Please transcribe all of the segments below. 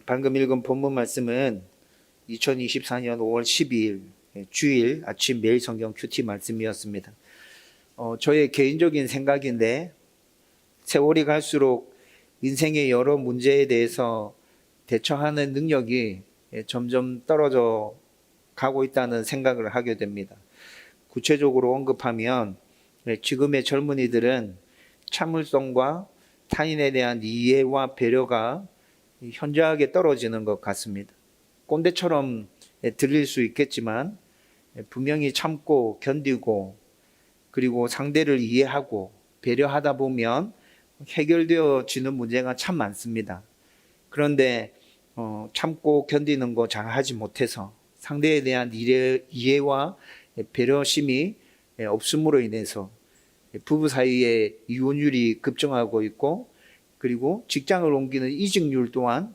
방금 읽은 본문 말씀은 2024년 5월 12일 주일 아침 매일 성경 큐티 말씀이었습니다. 저의 개인적인 생각인데 세월이 갈수록 인생의 여러 문제에 대해서 대처하는 능력이 점점 떨어져 가고 있다는 생각을 하게 됩니다. 구체적으로 언급하면 지금의 젊은이들은 참을성과 타인에 대한 이해와 배려가 현저하게 떨어지는 것 같습니다. 꼰대처럼 들릴 수 있겠지만 분명히 참고 견디고 그리고 상대를 이해하고 배려하다 보면 해결되어지는 문제가 참 많습니다. 그런데 참고 견디는 거 잘 하지 못해서 상대에 대한 이해와 배려심이 없음으로 인해서 부부 사이에 이혼율이 급증하고 있고 그리고 직장을 옮기는 이직률 또한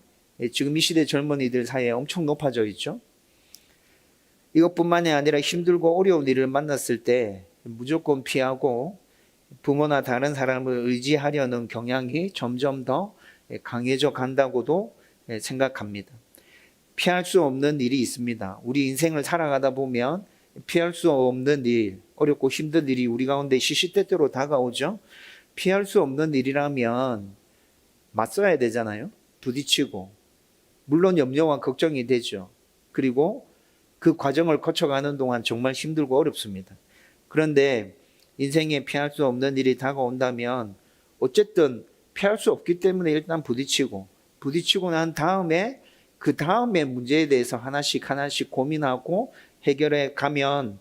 지금 이 시대 젊은이들 사이에 엄청 높아져 있죠. 이것뿐만이 아니라 힘들고 어려운 일을 만났을 때 무조건 피하고 부모나 다른 사람을 의지하려는 경향이 점점 더 강해져 간다고도 생각합니다. 피할 수 없는 일이 있습니다. 우리 인생을 살아가다 보면 피할 수 없는 일, 어렵고 힘든 일이 우리 가운데 시시때때로 다가오죠. 피할 수 없는 일이라면 맞서야 되잖아요. 부딪히고. 물론 염려와 걱정이 되죠. 그리고 그 과정을 거쳐가는 동안 정말 힘들고 어렵습니다. 그런데 인생에 피할 수 없는 일이 다가온다면 어쨌든 피할 수 없기 때문에 일단 부딪히고 난 다음에 그 다음에 문제에 대해서 하나씩 고민하고 해결해 가면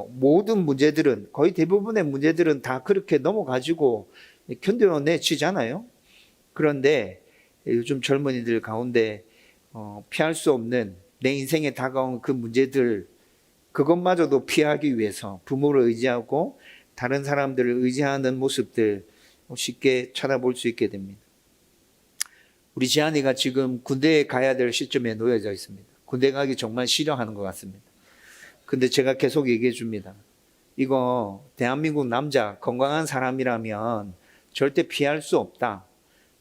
모든 문제들은 거의 대부분의 문제들은 다 그렇게 넘어가지고 견뎌내지잖아요. 그런데 요즘 젊은이들 가운데 피할 수 없는 내 인생에 다가온 그 문제들 그것마저도 피하기 위해서 부모를 의지하고 다른 사람들을 의지하는 모습들 쉽게 쳐다볼 수 있게 됩니다. 우리 지한이가 지금 군대에 가야 될 시점에 놓여져 있습니다. 군대 가기 정말 싫어하는 것 같습니다. 근데 제가 계속 얘기해 줍니다. 이거 대한민국 남자 건강한 사람이라면 절대 피할 수 없다.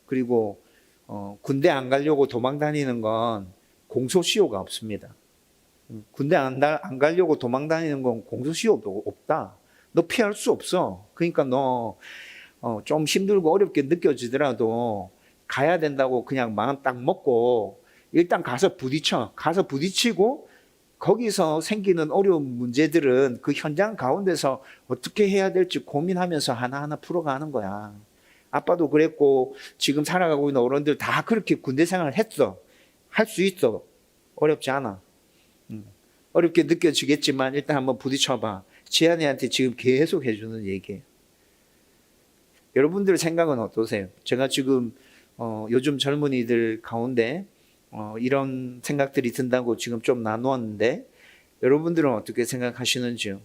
그리고 군대 안 가려고 도망 다니는 건 공소시효가 없습니다. 군대 안 가려고 도망 다니는 건 공소시효도 없다. 너 피할 수 없어. 그러니까 너 좀 힘들고 어렵게 느껴지더라도 가야 된다고 그냥 마음 딱 먹고 일단 가서 부딪히고 거기서 생기는 어려운 문제들은 그 현장 가운데서 어떻게 해야 될지 고민하면서 하나하나 풀어가는 거야. 아빠도 그랬고 지금 살아가고 있는 어른들 다 그렇게 군대 생활을 했어. 할 수 있어. 어렵지 않아. 어렵게 느껴지겠지만 일단 한번 부딪혀봐. 지한이한테 지금 계속 해주는 얘기예요. 여러분들 생각은 어떠세요? 제가 지금 요즘 젊은이들 가운데 이런 생각들이 든다고 지금 좀 나누었는데 여러분들은 어떻게 생각하시는지요?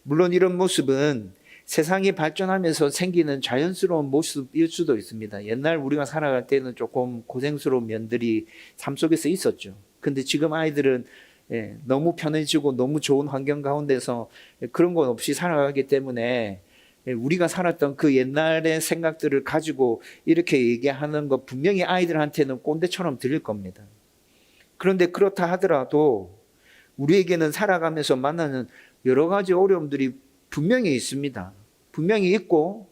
물론 이런 모습은 세상이 발전하면서 생기는 자연스러운 모습일 수도 있습니다. 옛날 우리가 살아갈 때는 조금 고생스러운 면들이 삶 속에서 있었죠. 근데 지금 아이들은 너무 편해지고 너무 좋은 환경 가운데서 그런 건 없이 살아가기 때문에 우리가 살았던 그 옛날의 생각들을 가지고 이렇게 얘기하는 것 분명히 아이들한테는 꼰대처럼 들릴 겁니다. 그런데 그렇다 하더라도 우리에게는 살아가면서 만나는 여러 가지 어려움들이 분명히 있습니다. 분명히 있고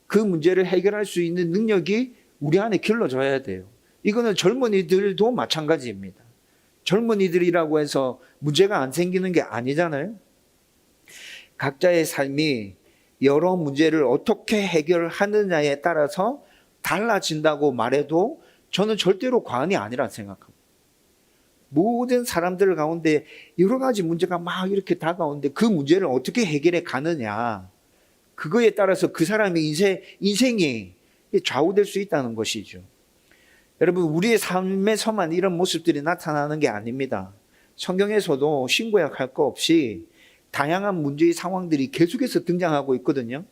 그 문제를 해결할 수 있는 능력이 우리 안에 길러져야 돼요. 이거는 젊은이들도 마찬가지입니다. 젊은이들이라고 해서 문제가 안 생기는 게 아니잖아요. 각자의 삶이 여러 문제를 어떻게 해결하느냐에 따라서 달라진다고 말해도 저는 절대로 과언이 아니라 생각합니다. 모든 사람들 가운데 여러 가지 문제가 막 이렇게 다가오는데 그 문제를 어떻게 해결해 가느냐, 그거에 따라서 그 사람의 인생이 좌우될 수 있다는 것이죠. 여러분, 우리의 삶에서만 이런 모습들이 나타나는 게 아닙니다. 성경에서도 신구약 거 없이 다양한 문제의 상황들이 계속해서 등장하고 있거든요.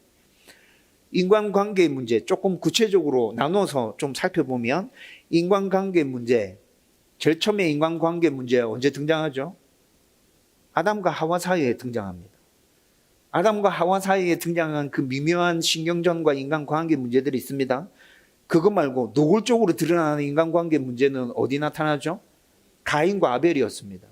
인간관계 문제 조금 구체적으로 나눠서 좀 살펴보면 인간관계 문제, 제일 처음에 인간관계 문제 언제 등장하죠? 아담과 하와 사이에 등장합니다. 아담과 하와 사이에 등장한 그 미묘한 신경전과 인간관계 문제들이 있습니다. 그것 말고 노골적으로 드러나는 인간관계 문제는 어디 나타나죠? 가인과 아벨이었습니다.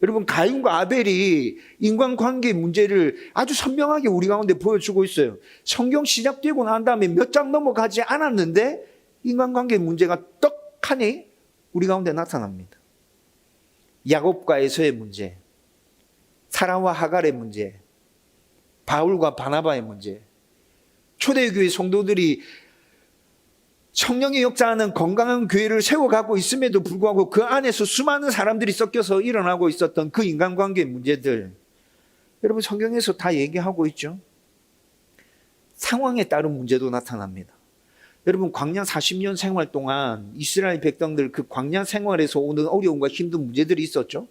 여러분, 가인과 아벨이 인간관계 문제를 아주 선명하게 우리 가운데 보여주고 있어요. 성경 시작되고 난 다음에 몇 장 넘어가지 않았는데 인간관계 문제가 떡하니 우리 가운데 나타납니다. 야곱과 에서의 문제, 사라와 하갈의 문제, 바울과 바나바의 문제, 초대교회 성도들이 성령의 역사하는 건강한 교회를 세워가고 있음에도 불구하고 그 안에서 수많은 사람들이 섞여서 일어나고 있었던 그 인간관계 문제들, 여러분 성경에서 다 얘기하고 있죠. 상황에 따른 문제도 나타납니다. 여러분, 광야 40년 생활 동안 이스라엘 백성들 그 광야 생활에서 오는 어려움과 힘든 문제들이 있었죠.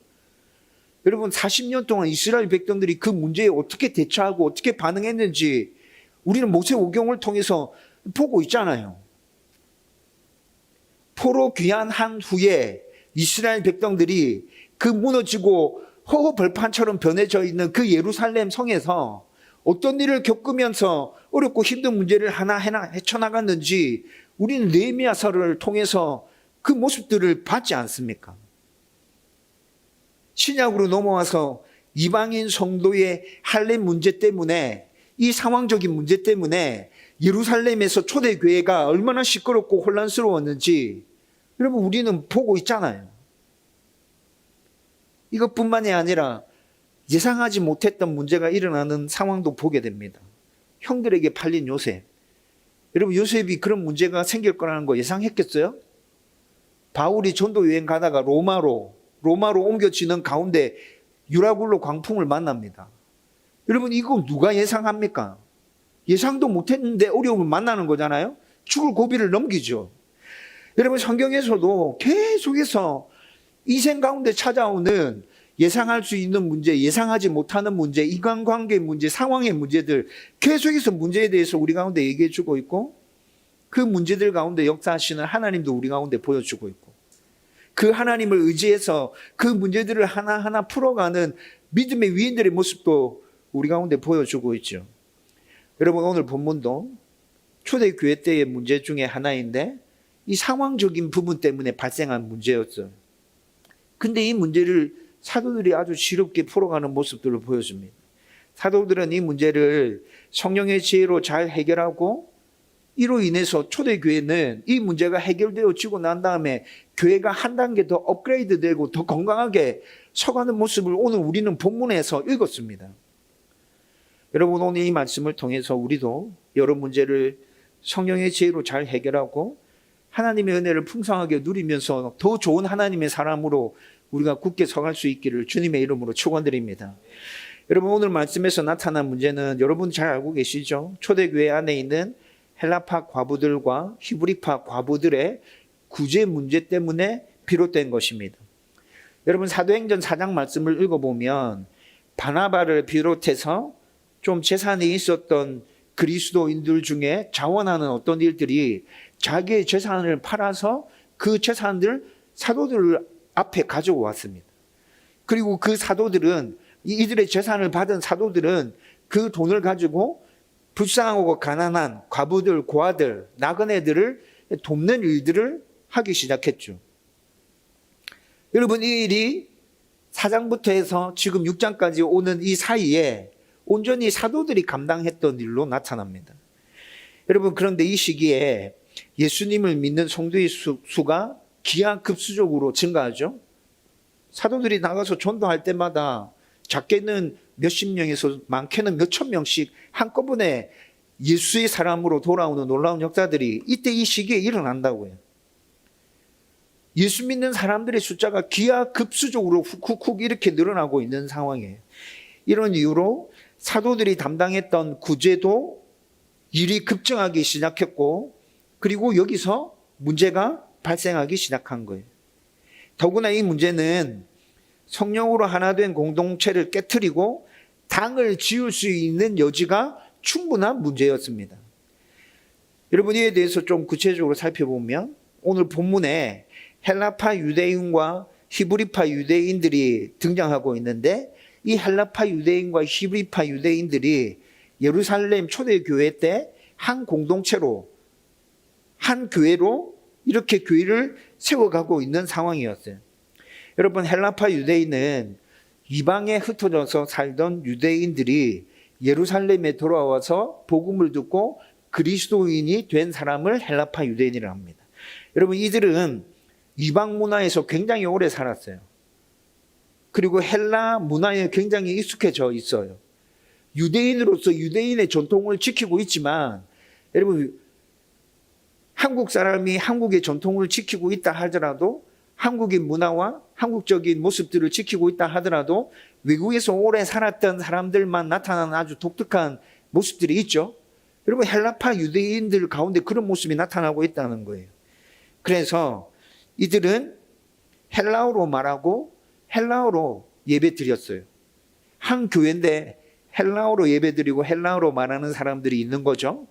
여러분, 40년 동안 이스라엘 백성들이 그 문제에 어떻게 대처하고 어떻게 반응했는지 우리는 모세오경을 통해서 보고 있잖아요. 포로 귀환한 후에 이스라엘 백성들이 그 무너지고 허허벌판처럼 변해져 있는 그 예루살렘 성에서 어떤 일을 겪으면서 어렵고 힘든 문제를 하나하나 헤쳐나갔는지 우리는 느헤미야서를 통해서 그 모습들을 봤지 않습니까? 신약으로 넘어와서 이방인 성도의 할례 문제 때문에, 이 상황적인 문제 때문에 예루살렘에서 초대교회가 얼마나 시끄럽고 혼란스러웠는지 여러분 우리는 보고 있잖아요. 이것뿐만이 아니라 예상하지 못했던 문제가 일어나는 상황도 보게 됩니다. 형들에게 팔린 요셉. 여러분, 요셉이 그런 문제가 생길 거라는 거 예상했겠어요? 바울이 전도 여행 가다가 로마로 옮겨지는 가운데 유라굴로 광풍을 만납니다. 여러분, 이거 누가 예상합니까? 예상도 못했는데 어려움을 만나는 거잖아요. 죽을 고비를 넘기죠. 여러분, 성경에서도 계속해서 인생 가운데 찾아오는 예상할 수 있는 문제, 예상하지 못하는 문제, 인간관계 문제, 상황의 문제들, 계속해서 문제에 대해서 우리 가운데 얘기해 주고 있고, 그 문제들 가운데 역사하시는 하나님도 우리 가운데 보여주고 있고, 그 하나님을 의지해서 그 문제들을 하나하나 풀어가는 믿음의 위인들의 모습도 우리 가운데 보여주고 있죠. 여러분, 오늘 본문도 초대교회 때의 문제 중에 하나인데 이 상황적인 부분 때문에 발생한 문제였어요. 근데 이 문제를 사도들이 아주 지롭게 풀어가는 모습들을 보여줍니다. 사도들은 이 문제를 성령의 지혜로 잘 해결하고, 이로 인해서 초대교회는 이 문제가 해결되어지고 난 다음에 교회가 한 단계 더 업그레이드 되고 더 건강하게 서가는 모습을 오늘 우리는 본문에서 읽었습니다. 여러분, 오늘 이 말씀을 통해서 우리도 여러 문제를 성령의 지혜로 잘 해결하고 하나님의 은혜를 풍성하게 누리면서 더 좋은 하나님의 사람으로 우리가 굳게 서갈 수 있기를 주님의 이름으로 축원드립니다. 여러분, 오늘 말씀에서 나타난 문제는 여러분 잘 알고 계시죠? 초대교회 안에 있는 헬라파 과부들과 히브리파 과부들의 구제 문제 때문에 비롯된 것입니다. 여러분, 사도행전 4장 말씀을 읽어보면 바나바를 비롯해서 좀 재산이 있었던 그리스도인들 중에 자원하는 어떤 일들이 자기의 재산을 팔아서 그 재산들 사도들 앞에 가져왔습니다. 그리고 그 사도들은, 이들의 재산을 받은 사도들은 그 돈을 가지고 불쌍하고 가난한 과부들, 고아들, 나그네들을 돕는 일들을 하기 시작했죠. 여러분, 이 일이 4장부터 해서 지금 6장까지 오는 이 사이에 온전히 사도들이 감당했던 일로 나타납니다. 여러분, 그런데 이 시기에 예수님을 믿는 성도의 수가 기하급수적으로 증가하죠. 사도들이 나가서 전도할 때마다 작게는 몇십 명에서 많게는 몇천 명씩 한꺼번에 예수의 사람으로 돌아오는 놀라운 역사들이 이때 이 시기에 일어난다고요. 예수 믿는 사람들의 숫자가 기하급수적으로 훅훅 이렇게 늘어나고 있는 상황이에요. 이런 이유로 사도들이 담당했던 구제도 일이 급증하기 시작했고, 그리고 여기서 문제가 발생하기 시작한 거예요. 더구나 이 문제는 성령으로 하나 된 공동체를 깨트리고 당을 지을 수 있는 여지가 충분한 문제였습니다. 여러분, 이에 대해서 좀 구체적으로 살펴보면 오늘 본문에 헬라파 유대인과 히브리파 유대인들이 등장하고 있는데, 이 헬라파 유대인과 히브리파 유대인들이 예루살렘 초대교회 때 한 공동체로 한 교회로 이렇게 교회를 세워가고 있는 상황이었어요. 여러분, 헬라파 유대인은 이방에 흩어져서 살던 유대인들이 예루살렘에 돌아와서 복음을 듣고 그리스도인이 된 사람을 헬라파 유대인이라고 합니다. 여러분, 이들은 이방 문화에서 굉장히 오래 살았어요. 그리고 헬라 문화에 굉장히 익숙해져 있어요. 유대인으로서 유대인의 전통을 지키고 있지만, 여러분, 한국 사람이 한국의 전통을 지키고 있다 하더라도, 한국의 문화와 한국적인 모습들을 지키고 있다 하더라도 외국에서 오래 살았던 사람들만 나타나는 아주 독특한 모습들이 있죠. 여러분, 헬라파 유대인들 가운데 그런 모습이 나타나고 있다는 거예요. 그래서 이들은 헬라어로 말하고 헬라어로 예배 드렸어요. 한 교회인데 헬라어로 예배 드리고 헬라어로 말하는 사람들이 있는 거죠.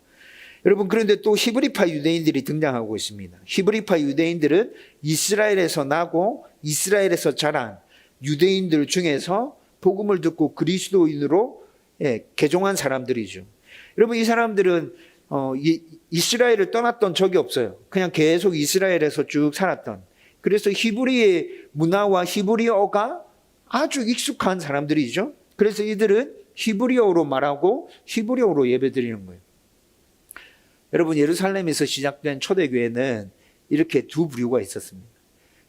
여러분, 그런데 또 히브리파 유대인들이 등장하고 있습니다. 히브리파 유대인들은 이스라엘에서 나고 이스라엘에서 자란 유대인들 중에서 복음을 듣고 그리스도인으로 개종한 사람들이죠. 여러분, 이 사람들은 이스라엘을 떠났던 적이 없어요. 그냥 계속 이스라엘에서 쭉 살았던. 그래서 히브리의 문화와 히브리어가 아주 익숙한 사람들이죠. 그래서 이들은 히브리어로 말하고 히브리어로 예배드리는 거예요. 여러분, 예루살렘에서 시작된 초대교회는 이렇게 두 부류가 있었습니다.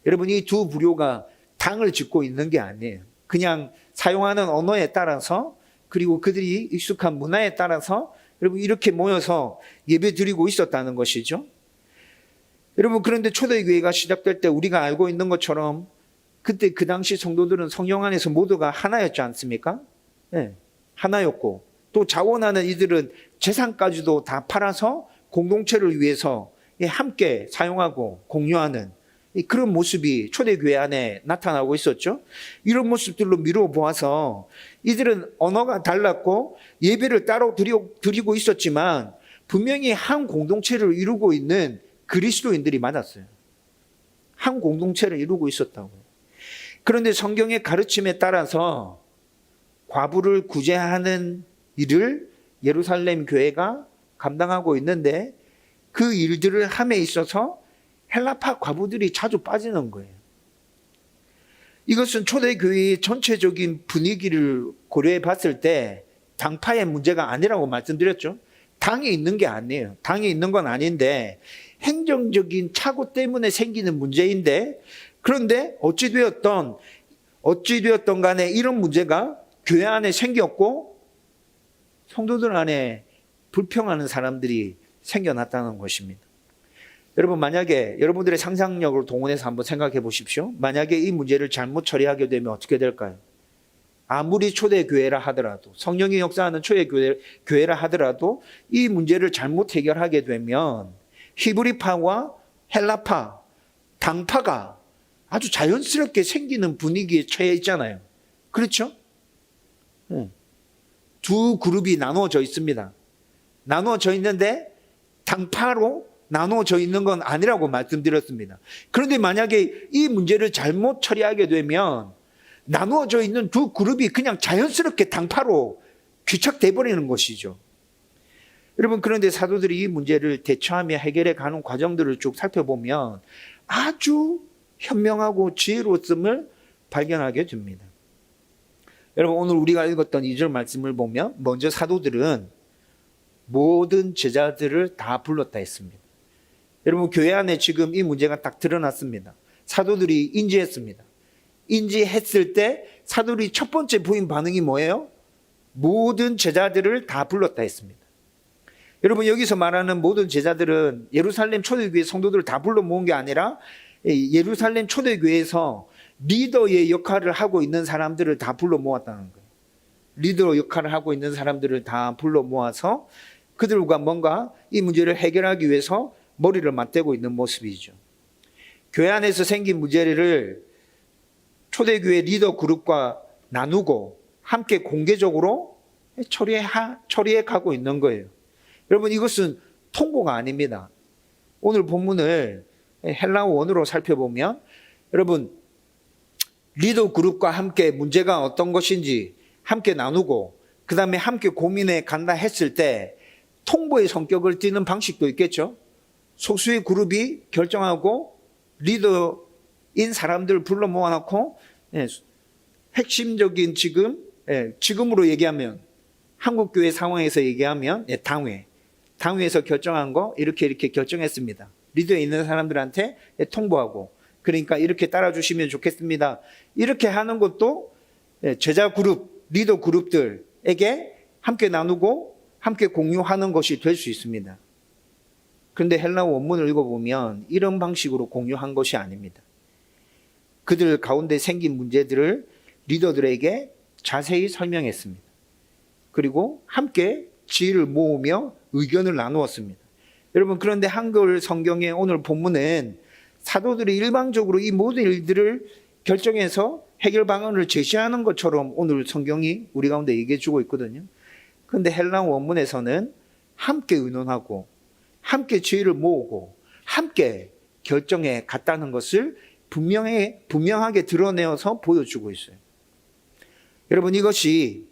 여러분, 이 두 부류가 당을 짓고 있는 게 아니에요. 그냥 사용하는 언어에 따라서, 그리고 그들이 익숙한 문화에 따라서 여러분 이렇게 모여서 예배 드리고 있었다는 것이죠. 여러분, 그런데 초대교회가 시작될 때 우리가 알고 있는 것처럼 그때 그 당시 성도들은 성령 안에서 모두가 하나였지 않습니까? 네, 하나였고, 또 자원하는 이들은 재산까지도 다 팔아서 공동체를 위해서 함께 사용하고 공유하는 그런 모습이 초대교회 안에 나타나고 있었죠. 이런 모습들로 미루어 보아서 이들은 언어가 달랐고 예배를 따로 드리고 있었지만 분명히 한 공동체를 이루고 있는 그리스도인들이 많았어요. 한 공동체를 이루고 있었다고요. 그런데 성경의 가르침에 따라서 과부를 구제하는 일을 예루살렘 교회가 감당하고 있는데 그 일들을 함에 있어서 헬라파 과부들이 자주 빠지는 거예요. 이것은 초대교회의 전체적인 분위기를 고려해 봤을 때 당파의 문제가 아니라고 말씀드렸죠. 당이 있는 게 아니에요. 당이 있는 건 아닌데 행정적인 착오 때문에 생기는 문제인데, 그런데 어찌되었던 간에 이런 문제가 교회 안에 생겼고 성도들 안에 불평하는 사람들이 생겨났다는 것입니다. 여러분, 만약에 여러분들의 상상력을 동원해서 한번 생각해 보십시오. 만약에 이 문제를 잘못 처리하게 되면 어떻게 될까요? 아무리 초대교회라 하더라도, 성령이 역사하는 초대교회라 하더라도 이 문제를 잘못 해결하게 되면 히브리파와 헬라파, 당파가 아주 자연스럽게 생기는 분위기에 처해 있잖아요. 그렇죠? 두 그룹이 나누어져 있습니다. 나누어져 있는데 당파로 나누어져 있는 건 아니라고 말씀드렸습니다. 그런데 만약에 이 문제를 잘못 처리하게 되면 나누어져 있는 두 그룹이 그냥 자연스럽게 당파로 귀착돼 버리는 것이죠. 여러분, 그런데 사도들이 이 문제를 대처하며 해결해 가는 과정들을 쭉 살펴보면 아주 현명하고 지혜로움을 발견하게 됩니다. 여러분, 오늘 우리가 읽었던 2절 말씀을 보면 먼저 사도들은 모든 제자들을 다 불렀다 했습니다. 여러분, 교회 안에 지금 이 문제가 딱 드러났습니다. 사도들이 인지했습니다. 인지했을 때 사도들이 첫 번째 부인 반응이 뭐예요? 모든 제자들을 다 불렀다 했습니다. 여러분, 여기서 말하는 모든 제자들은 예루살렘 초대교회 성도들을 다 불러 모은 게 아니라 예루살렘 초대교회에서 리더의 역할을 하고 있는 사람들을 다 불러 모았다는 거예요. 리더 역할을 하고 있는 사람들을 다 불러 모아서 그들과 뭔가 이 문제를 해결하기 위해서 머리를 맞대고 있는 모습이죠. 교회 안에서 생긴 문제를 초대교회 리더 그룹과 나누고 함께 공개적으로 처리해 가고 있는 거예요. 여러분, 이것은 통보가 아닙니다. 오늘 본문을 헬라어 원어로 살펴보면 여러분, 리더 그룹과 함께 문제가 어떤 것인지 함께 나누고 그 다음에 함께 고민해 간다 했을 때 통보의 성격을 띠는 방식도 있겠죠. 소수의 그룹이 결정하고 리더인 사람들을 불러 모아놓고 핵심적인 지금으로 얘기하면 한국교회 상황에서 얘기하면 당회에서 결정한 거 이렇게 결정했습니다. 리더에 있는 사람들한테 통보하고, 그러니까 이렇게 따라주시면 좋겠습니다. 이렇게 하는 것도 제자 그룹, 리더 그룹들에게 함께 나누고 함께 공유하는 것이 될 수 있습니다. 그런데 헬라어 원문을 읽어보면 이런 방식으로 공유한 것이 아닙니다. 그들 가운데 생긴 문제들을 리더들에게 자세히 설명했습니다. 그리고 함께 지혜를 모으며 의견을 나누었습니다. 여러분, 그런데 한글 성경의 오늘 본문은 사도들이 일방적으로 이 모든 일들을 결정해서 해결 방안을 제시하는 것처럼 오늘 성경이 우리 가운데 얘기해 주고 있거든요. 그런데 헬라어 원문에서는 함께 의논하고 함께 지혜를 모으고 함께 결정해 갔다는 것을 분명하게 드러내어서 보여주고 있어요. 여러분, 이것이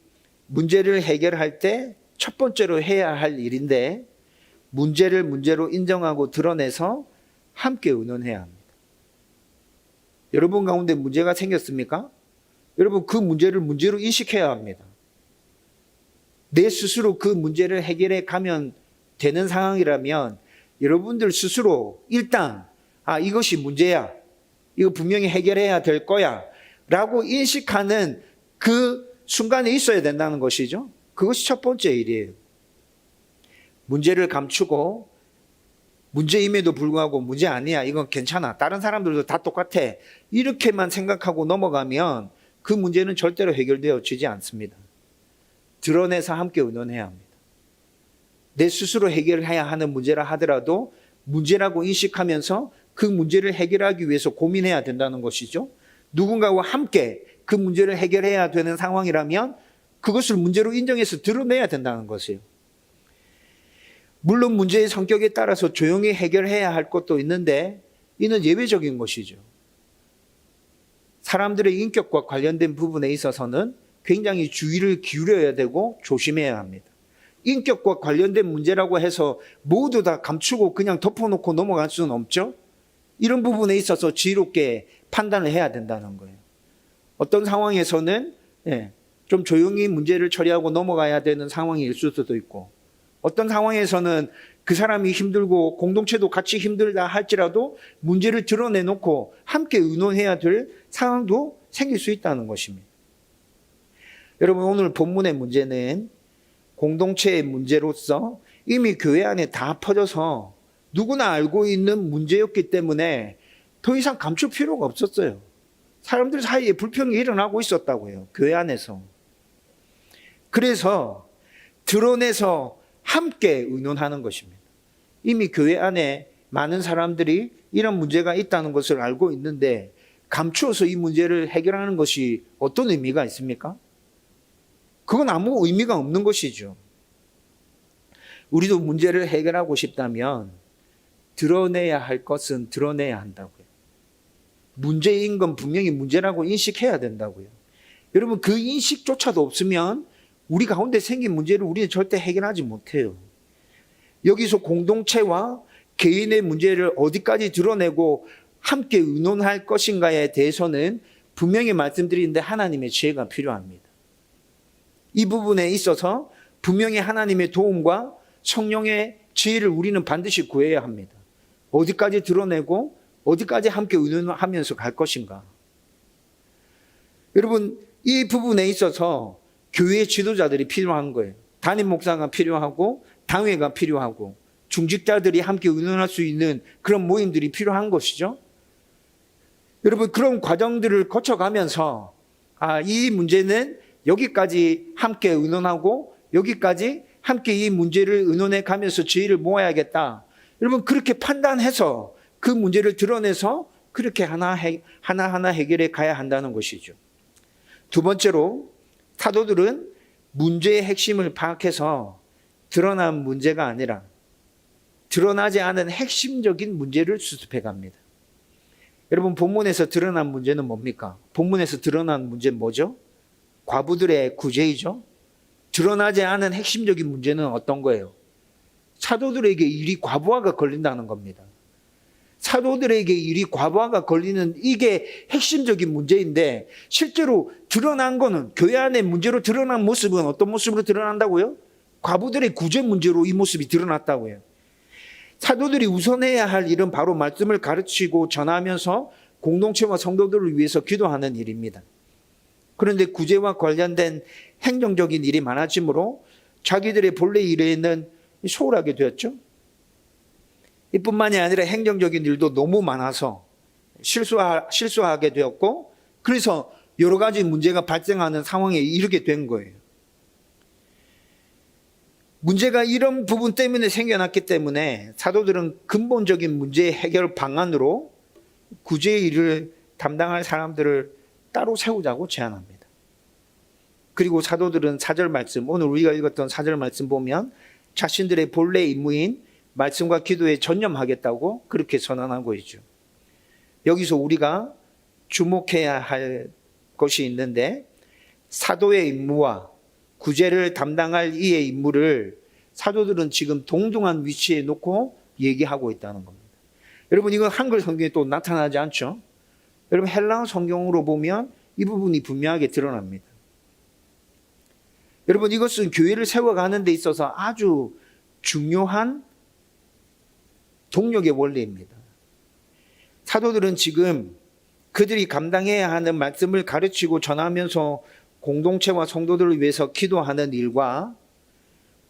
문제를 해결할 때 첫 번째로 해야 할 일인데, 문제를 문제로 인정하고 드러내서 함께 의논해야 합니다. 여러분 가운데 문제가 생겼습니까? 여러분, 그 문제를 문제로 인식해야 합니다. 내 스스로 그 문제를 해결해 가면 되는 상황이라면 여러분들 스스로 일단 이것이 문제야, 이거 분명히 해결해야 될 거야 라고 인식하는 그 순간에 있어야 된다는 것이죠. 그것이 첫 번째 일이에요. 문제를 감추고 문제임에도 불구하고 문제 아니야, 이건 괜찮아, 다른 사람들도 다 똑같아, 이렇게만 생각하고 넘어가면 그 문제는 절대로 해결되어지지 않습니다. 드러내서 함께 의논해야 합니다. 내 스스로 해결해야 하는 문제라 하더라도 문제라고 인식하면서 그 문제를 해결하기 위해서 고민해야 된다는 것이죠. 누군가와 함께 그 문제를 해결해야 되는 상황이라면 그것을 문제로 인정해서 드러내야 된다는 것이에요. 물론 문제의 성격에 따라서 조용히 해결해야 할 것도 있는데 이는 예외적인 것이죠. 사람들의 인격과 관련된 부분에 있어서는 굉장히 주의를 기울여야 되고 조심해야 합니다. 인격과 관련된 문제라고 해서 모두 다 감추고 그냥 덮어놓고 넘어갈 수는 없죠. 이런 부분에 있어서 지혜롭게 판단을 해야 된다는 거예요. 어떤 상황에서는 좀 조용히 문제를 처리하고 넘어가야 되는 상황일 수도 있고, 어떤 상황에서는 그 사람이 힘들고 공동체도 같이 힘들다 할지라도 문제를 드러내놓고 함께 의논해야 될 상황도 생길 수 있다는 것입니다. 여러분, 오늘 본문의 문제는 공동체의 문제로서 이미 교회 안에 다 퍼져서 누구나 알고 있는 문제였기 때문에 더 이상 감출 필요가 없었어요. 사람들 사이에 불평이 일어나고 있었다고요, 교회 안에서. 그래서 드러내서 함께 의논하는 것입니다. 이미 교회 안에 많은 사람들이 이런 문제가 있다는 것을 알고 있는데 감추어서 이 문제를 해결하는 것이 어떤 의미가 있습니까? 그건 아무 의미가 없는 것이죠. 우리도 문제를 해결하고 싶다면 드러내야 할 것은 드러내야 한다고요. 문제인 건 분명히 문제라고 인식해야 된다고요. 여러분, 그 인식조차도 없으면 우리 가운데 생긴 문제를 우리는 절대 해결하지 못해요. 여기서 공동체와 개인의 문제를 어디까지 드러내고 함께 의논할 것인가에 대해서는 분명히 말씀드리는데 하나님의 지혜가 필요합니다. 이 부분에 있어서 분명히 하나님의 도움과 성령의 지혜를 우리는 반드시 구해야 합니다. 어디까지 드러내고 어디까지 함께 의논하면서 갈 것인가. 여러분, 이 부분에 있어서 교회 지도자들이 필요한 거예요. 담임 목사가 필요하고 당회가 필요하고 중직자들이 함께 의논할 수 있는 그런 모임들이 필요한 것이죠. 여러분, 그런 과정들을 거쳐가면서 이 문제는 여기까지 함께 의논하고 여기까지 함께 이 문제를 의논해 가면서 지혜를 모아야겠다. 여러분, 그렇게 판단해서 그 문제를 드러내서 그렇게 하나하나 해결해 가야 한다는 것이죠. 두 번째로, 사도들은 문제의 핵심을 파악해서 드러난 문제가 아니라 드러나지 않은 핵심적인 문제를 수습해 갑니다. 여러분, 본문에서 드러난 문제는 뭡니까? 본문에서 드러난 문제는 뭐죠? 과부들의 구제이죠. 드러나지 않은 핵심적인 문제는 어떤 거예요? 사도들에게 일이 과부하가 걸린다는 겁니다. 사도들에게 일이 과부하가 걸리는 이게 핵심적인 문제인데, 실제로 드러난 거는, 교회 안에 문제로 드러난 모습은 어떤 모습으로 드러난다고요? 과부들의 구제 문제로 이 모습이 드러났다고요. 사도들이 우선해야 할 일은 바로 말씀을 가르치고 전하면서 공동체와 성도들을 위해서 기도하는 일입니다. 그런데 구제와 관련된 행정적인 일이 많아지므로 자기들의 본래 일에는 소홀하게 되었죠. 이뿐만이 아니라 행정적인 일도 너무 많아서 실수하게 되었고, 그래서 여러 가지 문제가 발생하는 상황에 이르게 된 거예요. 문제가 이런 부분 때문에 생겨났기 때문에 사도들은 근본적인 문제 해결 방안으로 구제의 일을 담당할 사람들을 따로 세우자고 제안합니다. 그리고 사도들은 4절 말씀, 오늘 우리가 읽었던 4절 말씀 보면 자신들의 본래 임무인 말씀과 기도에 전념하겠다고 그렇게 선언하고 있죠. 여기서 우리가 주목해야 할 것이 있는데, 사도의 임무와 구제를 담당할 이의 임무를 사도들은 지금 동등한 위치에 놓고 얘기하고 있다는 겁니다. 여러분, 이건 한글 성경에 또 나타나지 않죠? 여러분, 헬라어 성경으로 보면 이 부분이 분명하게 드러납니다. 여러분, 이것은 교회를 세워가는 데 있어서 아주 중요한 동력의 원리입니다. 사도들은 지금 그들이 감당해야 하는 말씀을 가르치고 전하면서 공동체와 성도들을 위해서 기도하는 일과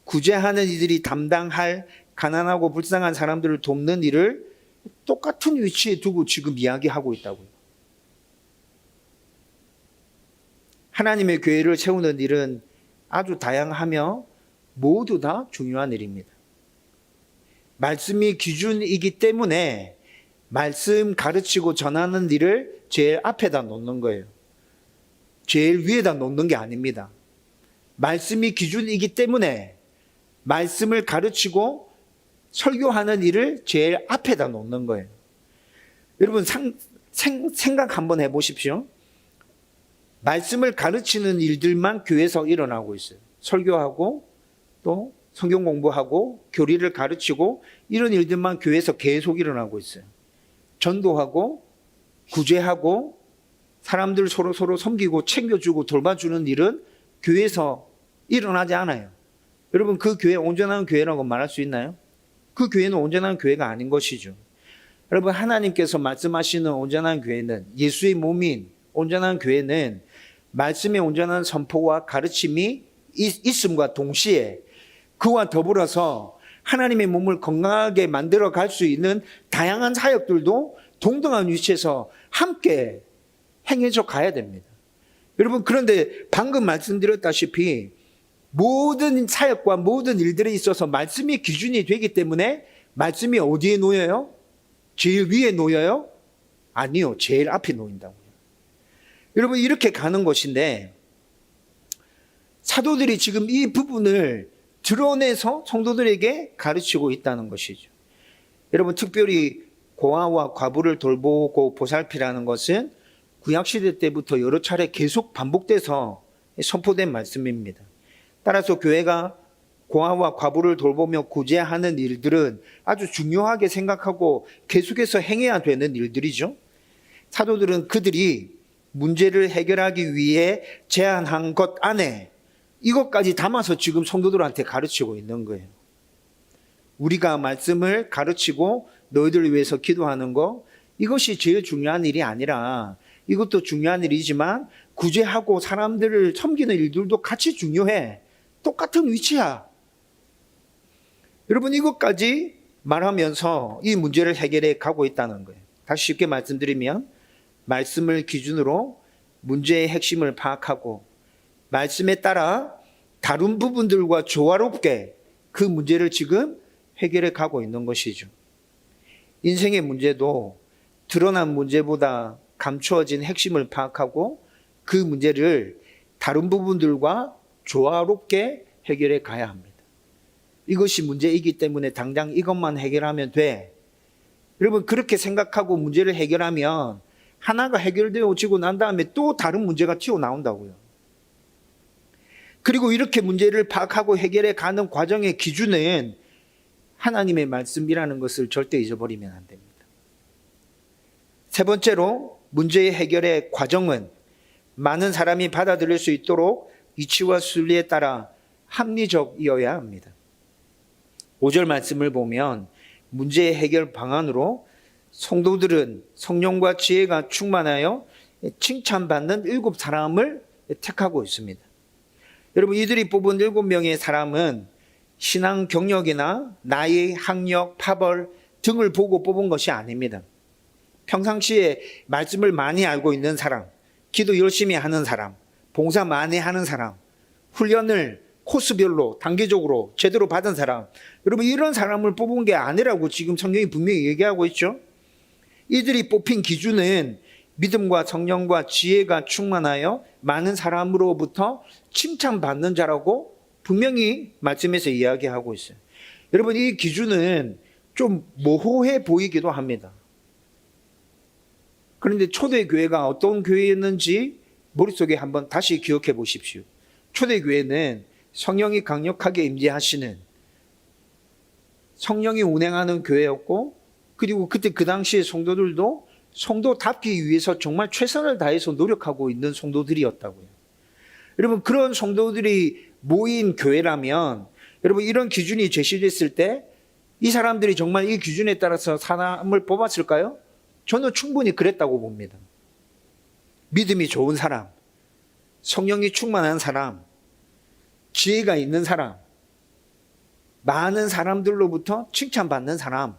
구제하는 이들이 담당할 가난하고 불쌍한 사람들을 돕는 일을 똑같은 위치에 두고 지금 이야기하고 있다고요. 하나님의 교회를 세우는 일은 아주 다양하며 모두 다 중요한 일입니다. 말씀이 기준이기 때문에 말씀 가르치고 전하는 일을 제일 앞에다 놓는 거예요. 제일 위에다 놓는 게 아닙니다. 말씀이 기준이기 때문에 말씀을 가르치고 설교하는 일을 제일 앞에다 놓는 거예요. 여러분, 생각 한번 해보십시오. 말씀을 가르치는 일들만 교회에서 일어나고 있어요. 설교하고 또 성경 공부하고 교리를 가르치고 이런 일들만 교회에서 계속 일어나고 있어요. 전도하고 구제하고 사람들 서로 섬기고 챙겨주고 돌봐주는 일은 교회에서 일어나지 않아요. 여러분, 그 교회 온전한 교회라고 말할 수 있나요? 그 교회는 온전한 교회가 아닌 것이죠. 여러분, 하나님께서 말씀하시는 온전한 교회는, 예수의 몸인 온전한 교회는 말씀의 온전한 선포와 가르침이 있음과 동시에 그와 더불어서 하나님의 몸을 건강하게 만들어 갈 수 있는 다양한 사역들도 동등한 위치에서 함께 행해져 가야 됩니다. 여러분, 그런데 방금 말씀드렸다시피 모든 사역과 모든 일들에 있어서 말씀이 기준이 되기 때문에 말씀이 어디에 놓여요? 제일 위에 놓여요? 아니요, 제일 앞에 놓인다고요. 여러분, 이렇게 가는 것인데 사도들이 지금 이 부분을 드러내서 성도들에게 가르치고 있다는 것이죠. 여러분, 특별히 고아와 과부를 돌보고 보살피라는 것은 구약시대 때부터 여러 차례 계속 반복돼서 선포된 말씀입니다. 따라서 교회가 고아와 과부를 돌보며 구제하는 일들은 아주 중요하게 생각하고 계속해서 행해야 되는 일들이죠. 사도들은 그들이 문제를 해결하기 위해 제안한 것 안에 이것까지 담아서 지금 성도들한테 가르치고 있는 거예요. 우리가 말씀을 가르치고 너희들을 위해서 기도하는 거, 이것이 제일 중요한 일이 아니라, 이것도 중요한 일이지만 구제하고 사람들을 섬기는 일들도 같이 중요해. 똑같은 위치야. 여러분, 이것까지 말하면서 이 문제를 해결해 가고 있다는 거예요. 다시 쉽게 말씀드리면, 말씀을 기준으로 문제의 핵심을 파악하고 말씀에 따라 다른 부분들과 조화롭게 그 문제를 지금 해결해 가고 있는 것이죠. 인생의 문제도 드러난 문제보다 감추어진 핵심을 파악하고 그 문제를 다른 부분들과 조화롭게 해결해 가야 합니다. 이것이 문제이기 때문에 당장 이것만 해결하면 돼. 여러분, 그렇게 생각하고 문제를 해결하면 하나가 해결되어지고 난 다음에 또 다른 문제가 튀어나온다고요. 그리고 이렇게 문제를 파악하고 해결해 가는 과정의 기준은 하나님의 말씀이라는 것을 절대 잊어버리면 안 됩니다. 세 번째로 문제의 해결의 과정은 많은 사람이 받아들일 수 있도록 이치와 순리에 따라 합리적이어야 합니다. 5절 말씀을 보면 문제의 해결 방안으로 성도들은 성령과 지혜가 충만하여 칭찬받는 7사람을 택하고 있습니다. 여러분, 이들이 뽑은 7명의 사람은 신앙 경력이나 나이, 학력, 파벌 등을 보고 뽑은 것이 아닙니다. 평상시에 말씀을 많이 알고 있는 사람, 기도 열심히 하는 사람, 봉사 많이 하는 사람, 훈련을 코스별로 단계적으로 제대로 받은 사람, 여러분 이런 사람을 뽑은 게 아니라고 지금 성경이 분명히 얘기하고 있죠. 이들이 뽑힌 기준은 믿음과 성령과 지혜가 충만하여 많은 사람으로부터 칭찬받는 자라고 분명히 말씀에서 이야기하고 있어요. 여러분, 이 기준은 좀 모호해 보이기도 합니다. 그런데 초대교회가 어떤 교회였는지 머릿속에 한번 다시 기억해 보십시오. 초대교회는 성령이 강력하게 임재하시는, 성령이 운행하는 교회였고, 그리고 그때 그 당시에 성도들도 성도답기 위해서 정말 최선을 다해서 노력하고 있는 성도들이었다고요. 여러분, 그런 성도들이 모인 교회라면, 여러분 이런 기준이 제시됐을 때 이 사람들이 정말 이 기준에 따라서 사람을 뽑았을까요? 저는 충분히 그랬다고 봅니다. 믿음이 좋은 사람, 성령이 충만한 사람, 지혜가 있는 사람, 많은 사람들로부터 칭찬받는 사람.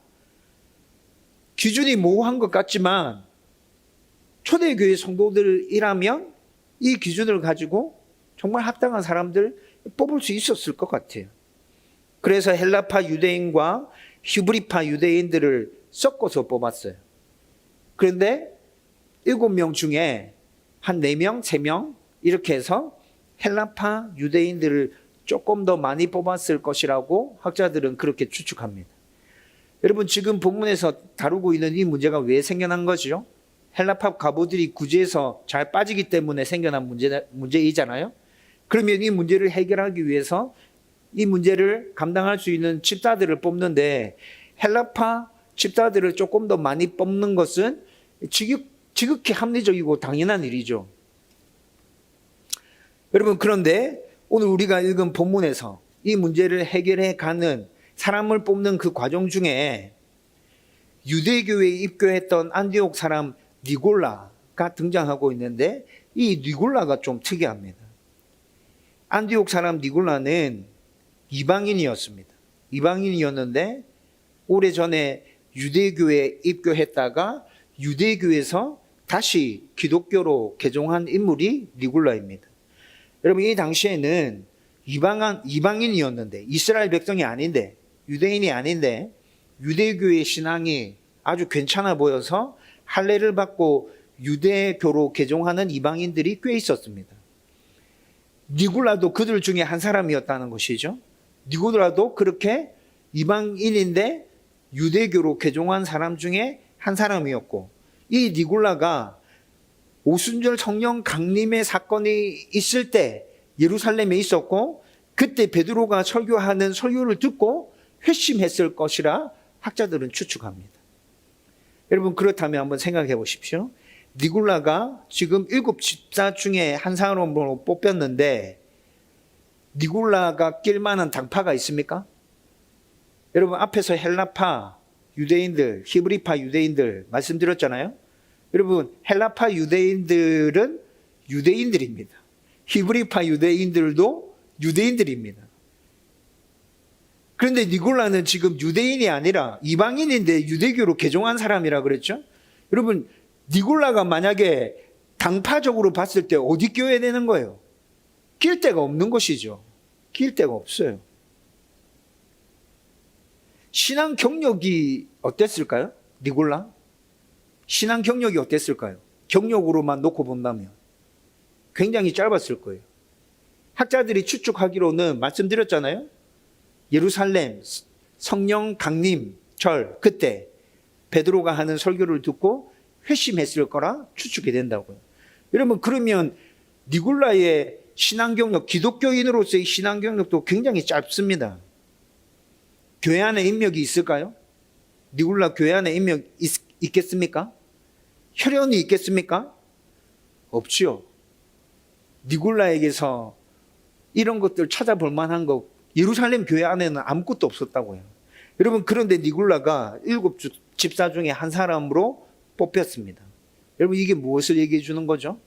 기준이 모호한 것 같지만 초대교회 성도들이라면 이 기준을 가지고 정말 합당한 사람들 뽑을 수 있었을 것 같아요. 그래서 헬라파 유대인과 히브리파 유대인들을 섞어서 뽑았어요. 그런데 7명 중에 한 4명, 3명 이렇게 해서 헬라파 유대인들을 조금 더 많이 뽑았을 것이라고 학자들은 그렇게 추측합니다. 여러분, 지금 본문에서 다루고 있는 이 문제가 왜 생겨난 거죠? 헬라파 과부들이 구제에서 잘 빠지기 때문에 생겨난 문제이잖아요. 그러면 이 문제를 해결하기 위해서 이 문제를 감당할 수 있는 집사들을 뽑는데, 헬라파 집사들을 조금 더 많이 뽑는 것은 지극히 합리적이고 당연한 일이죠. 여러분, 그런데 오늘 우리가 읽은 본문에서 이 문제를 해결해 가는 사람을 뽑는 그 과정 중에 유대교회에 입교했던 안디옥 사람 니골라가 등장하고 있는데, 이 니골라가 좀 특이합니다. 안디옥 사람 니골라는 이방인이었습니다. 이방인이었는데 오래전에 유대교회에 입교했다가 유대교에서 다시 기독교로 개종한 인물이 니골라입니다. 여러분, 이 당시에는 이방인이었는데, 이스라엘 백성이 아닌데, 유대인이 아닌데 유대교의 신앙이 아주 괜찮아 보여서 할례를 받고 유대교로 개종하는 이방인들이 꽤 있었습니다. 니골라도 그들 중에 한 사람이었다는 것이죠. 니골라도 그렇게 이방인인데 유대교로 개종한 사람 중에 한 사람이었고, 이 니골라가 오순절 성령 강림의 사건이 있을 때 예루살렘에 있었고, 그때 베드로가 설교하는 설교를 듣고 회심했을 것이라 학자들은 추측합니다. 여러분, 그렇다면 한번 생각해 보십시오. 니골라가 지금 7 집사 중에 한 사람으로 뽑혔는데 니골라가 낄 만한 당파가 있습니까? 여러분, 앞에서 헬라파 유대인들, 히브리파 유대인들 말씀드렸잖아요. 여러분, 헬라파 유대인들은 유대인들입니다. 히브리파 유대인들도 유대인들입니다. 그런데 니골라는 지금 유대인이 아니라 이방인인데 유대교로 개종한 사람이라 그랬죠. 여러분, 니골라가 만약에 당파적으로 봤을 때 어디 껴야 되는 거예요? 낄 데가 없는 것이죠. 낄 데가 없어요. 신앙 경력이 어땠을까요? 니골라? 신앙 경력이 어땠을까요? 경력으로만 놓고 본다면 굉장히 짧았을 거예요. 학자들이 추측하기로는 말씀드렸잖아요. 예루살렘 성령 강림절 그때 베드로가 하는 설교를 듣고 회심했을 거라 추측이 된다고요. 여러분, 그러면 니골라의 신앙 경력, 기독교인으로서의 신앙 경력도 굉장히 짧습니다. 교회 안에 인맥이 있을까요? 니굴라 교회 안에 인맥 있겠습니까? 혈연이 있겠습니까? 없지요. 니굴라에게서 이런 것들 찾아볼 만한 거 예루살렘 교회 안에는 아무것도 없었다고요. 여러분, 그런데 니굴라가 7 집사 중에 한 사람으로 뽑혔습니다. 여러분, 이게 무엇을 얘기해 주는 거죠?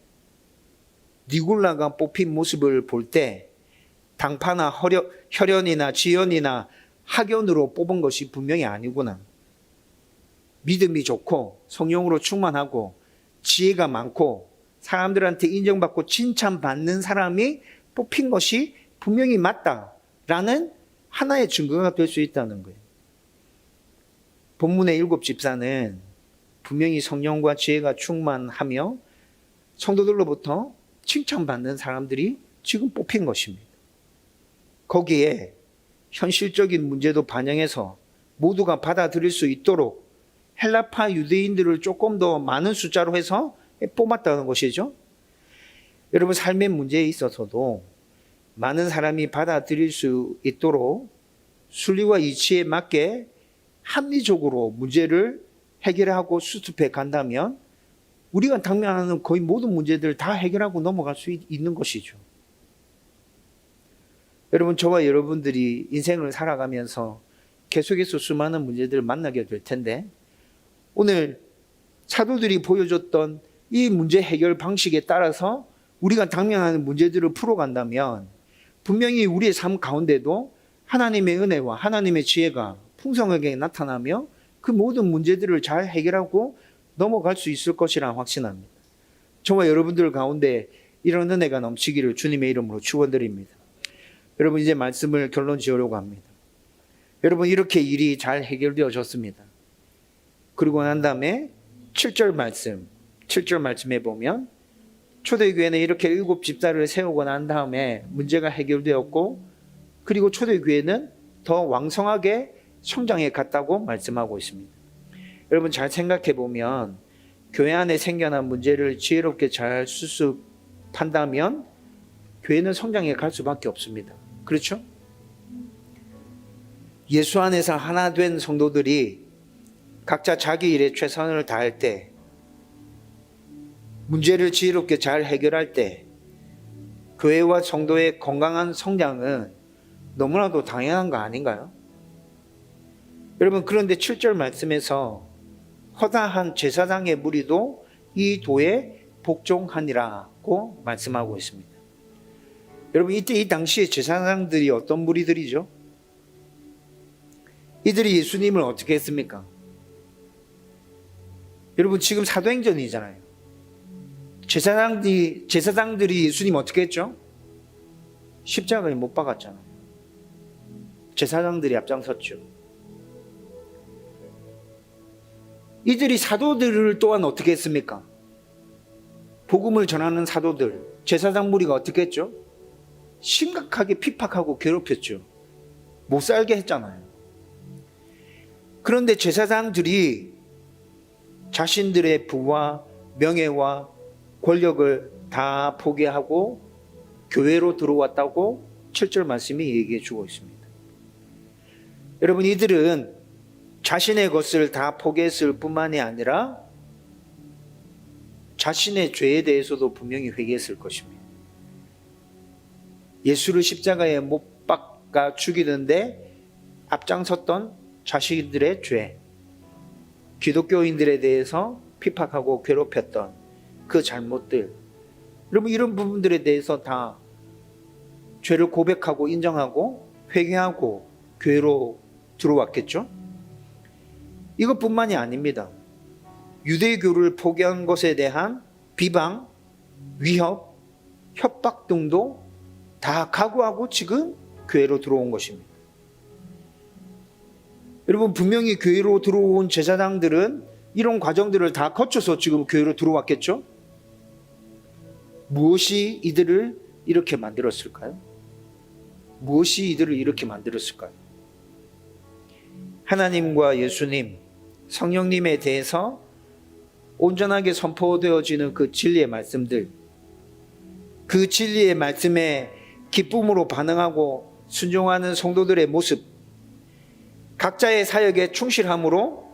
니굴라가 뽑힌 모습을 볼 때 당파나 혈연이나 지연이나 학연으로 뽑은 것이 분명히 아니구나. 믿음이 좋고 성령으로 충만하고 지혜가 많고 사람들한테 인정받고 칭찬받는 사람이 뽑힌 것이 분명히 맞다라는 하나의 증거가 될 수 있다는 거예요. 본문의 7 집사는 분명히 성령과 지혜가 충만하며 성도들로부터 칭찬받는 사람들이 지금 뽑힌 것입니다. 거기에 현실적인 문제도 반영해서 모두가 받아들일 수 있도록 헬라파 유대인들을 조금 더 많은 숫자로 해서 뽑았다는 것이죠. 여러분, 삶의 문제에 있어서도 많은 사람이 받아들일 수 있도록 순리와 이치에 맞게 합리적으로 문제를 해결하고 수습해 간다면 우리가 당면하는 거의 모든 문제들을 다 해결하고 넘어갈 수 있는 것이죠. 여러분, 저와 여러분들이 인생을 살아가면서 계속해서 수많은 문제들을 만나게 될 텐데 오늘 사도들이 보여줬던 이 문제 해결 방식에 따라서 우리가 당면하는 문제들을 풀어간다면 분명히 우리의 삶 가운데도 하나님의 은혜와 하나님의 지혜가 풍성하게 나타나며 그 모든 문제들을 잘 해결하고 넘어갈 수 있을 것이라 확신합니다. 저와 여러분들 가운데 이런 은혜가 넘치기를 주님의 이름으로 축원드립니다. 여러분, 이제 말씀을 결론 지으려고 합니다. 여러분, 이렇게 일이 잘 해결되어졌습니다. 그리고 난 다음에 7절 말씀에 보면 초대교회는 이렇게 7 집사를 세우고 난 다음에 문제가 해결되었고 그리고 초대교회는 더 왕성하게 성장해 갔다고 말씀하고 있습니다. 여러분, 잘 생각해 보면 교회 안에 생겨난 문제를 지혜롭게 잘 수습한다면 교회는 성장해 갈 수밖에 없습니다. 그렇죠? 예수 안에서 하나 된 성도들이 각자 자기 일에 최선을 다할 때 문제를 지혜롭게 잘 해결할 때 교회와 성도의 건강한 성장은 너무나도 당연한 거 아닌가요? 여러분, 그런데 7절 말씀에서 허다한 제사장의 무리도 이 도에 복종하니라고 말씀하고 있습니다. 여러분, 이때 이 당시에 제사장들이 어떤 무리들이죠? 이들이 예수님을 어떻게 했습니까? 여러분, 지금 사도행전이잖아요. 제사장들이 예수님 어떻게 했죠? 십자가에 못 박았잖아요. 제사장들이 앞장섰죠. 이들이 사도들을 또한 어떻게 했습니까? 복음을 전하는 사도들, 제사장 무리가 어떻게 했죠? 심각하게 핍박하고 괴롭혔죠. 못 살게 했잖아요. 그런데 제사장들이 자신들의 부와 명예와 권력을 다 포기하고 교회로 들어왔다고 7절 말씀이 얘기해 주고 있습니다. 여러분, 이들은 자신의 것을 다 포기했을 뿐만이 아니라 자신의 죄에 대해서도 분명히 회개했을 것입니다. 예수를 십자가에 못 박아 죽이는데 앞장섰던 자신들의 죄, 기독교인들에 대해서 핍박하고 괴롭혔던 그 잘못들, 여러분, 이런 부분들에 대해서 다 죄를 고백하고 인정하고 회개하고 교회로 들어왔겠죠? 이것뿐만이 아닙니다. 유대교를 포기한 것에 대한 비방, 위협, 협박 등도 다 각오하고 지금 교회로 들어온 것입니다. 여러분, 분명히 교회로 들어온 제사장들은 이런 과정들을 다 거쳐서 지금 교회로 들어왔겠죠? 무엇이 이들을 이렇게 만들었을까요? 무엇이 이들을 이렇게 만들었을까요? 하나님과 예수님, 성령님에 대해서 온전하게 선포되어지는 그 진리의 말씀들, 그 진리의 말씀에 기쁨으로 반응하고 순종하는 성도들의 모습, 각자의 사역에 충실함으로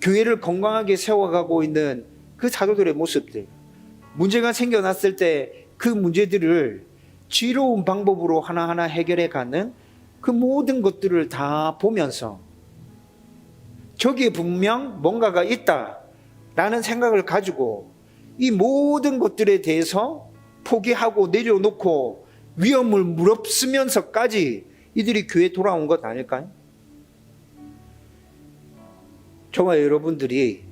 교회를 건강하게 세워가고 있는 그 사도들의 모습들, 문제가 생겨났을 때 그 문제들을 지혜로운 방법으로 하나하나 해결해 가는 그 모든 것들을 다 보면서 저기에 분명 뭔가가 있다라는 생각을 가지고 이 모든 것들에 대해서 포기하고 내려놓고 위험을 무릅쓰면서까지 이들이 교회에 돌아온 것 아닐까요? 저와 여러분들이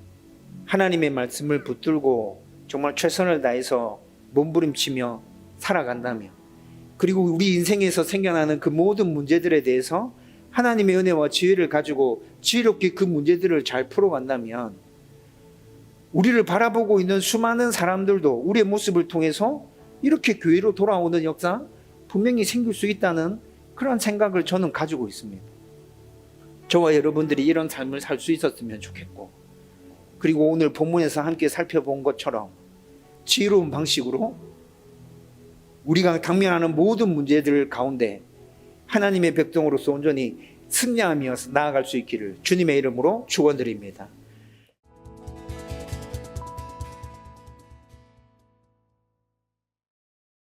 하나님의 말씀을 붙들고 정말 최선을 다해서 몸부림치며 살아간다면, 그리고 우리 인생에서 생겨나는 그 모든 문제들에 대해서 하나님의 은혜와 지혜를 가지고 지혜롭게 그 문제들을 잘 풀어간다면, 우리를 바라보고 있는 수많은 사람들도 우리의 모습을 통해서 이렇게 교회로 돌아오는 역사 분명히 생길 수 있다는 그런 생각을 저는 가지고 있습니다. 저와 여러분들이 이런 삶을 살 수 있었으면 좋겠고, 그리고 오늘 본문에서 함께 살펴본 것처럼 지혜로운 방식으로 우리가 당면하는 모든 문제들 가운데 하나님의 백성으로서 온전히 승리하며 나아갈 수 있기를 주님의 이름으로 축원드립니다.